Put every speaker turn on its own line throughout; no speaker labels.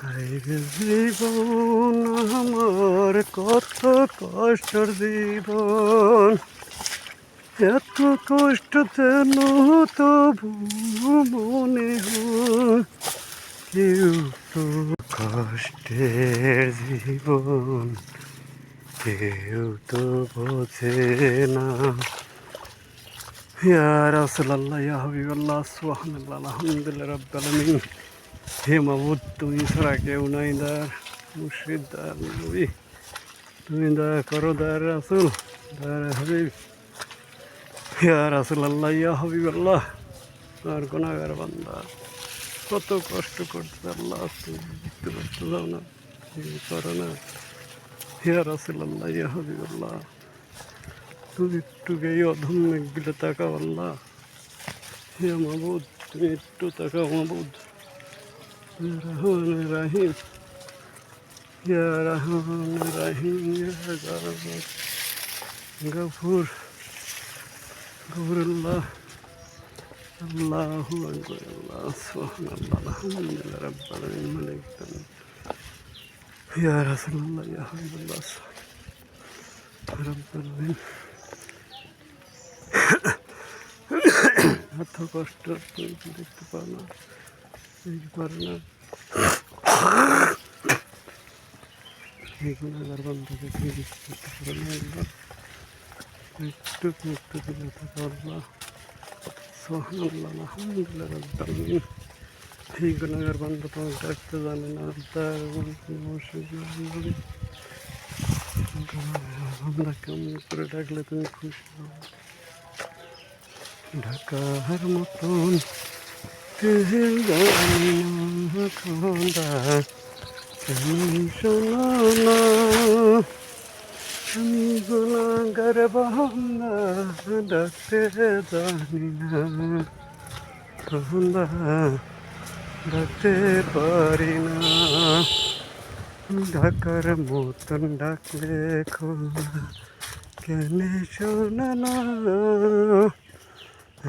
হায়রে জীবন আমার কত কষ্টের জীবন, এত কষ্ট যেন তবু মনে হয় কেউ তো কষ্টের জীবন কেউ তো বোঝে না। ইয়া রাসূলুল্লাহ ইয়া হাবিবাল্লাহ সুবহানাল্লাহ আলহামদুলিল্লাহ রাব্বিল আলামিন। হে মাবুদ, তুমি ছাড়া কেউ নাই, দার মুর্শিদ, দার নবী, তুমি দয়া করো, দার রাসূল, দার হাবিব। ইয়া রাসূলুল্লাহ ইয়া হাবিবাল্লাহ, আর গুনাহগার বান্দা কত কষ্ট করছে আল্লাহ, তুমি দেখতে পাচ্ছ যাও না, করো না। ইয়া রাসূলুল্লাহ ইয়া হাবিবাল্লাহ, তুমি একটু গিয়ে অধম মেঘগুলো তাকাও আল্লাহ। হে মাবুদ, তুমি একটু তাকাও মাবুদ। রহমান রাহিম, ইয়া রহমান রাহিম, ইয়া গফুর গফুরুল্লাহ, আল্লাহু আকবার, আল্লাহ সুবহানাল্লাহ আলহামদুলিল্লাহ রাব্বিল আলামিন মালিক ইয়া রাসূলুল্লাহ ইয়া হাবিবাল্লাহ রাব্বিল আলামিন। এত কষ্ট তুমি দেখতে পাও না, দেখতে পারো না। এই গুণাগার বান্দাকে তুমি দেখতে পারো না আল্লাহ, একটু একটু দিলে থাকো আল্লাহ। সুবহানাল্লাহ আলহামদুলিল্লাহ রাব্বিল আলামিন। এই গুণাগার বান্দা তোমাকে ডাকতে জানে না, তার আমরা কেমন করে ডাকলে তুমি খুশি হও? ঢাকার মতন কেউ জানি না খোদা, তুমি শোনো না, আমি গুনাহগার বান্দা ডাকতে জানি না খোদা, ডাকতে পারি না। ঢাকার মতন ডাকলে খোদা কেন শোনো না,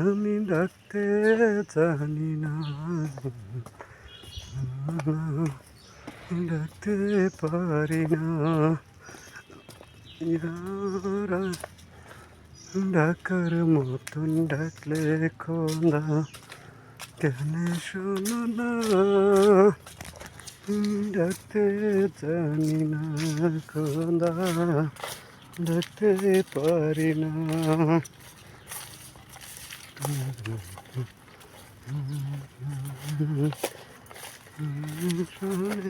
আমি ডাকতে জানি না, ডাকতে পারি না। ইয়ারা ডাকার মতন ডাকলে খোদা কেন শোনো না, ডাকতে জানি না খোদা, ডাকতে পারি না।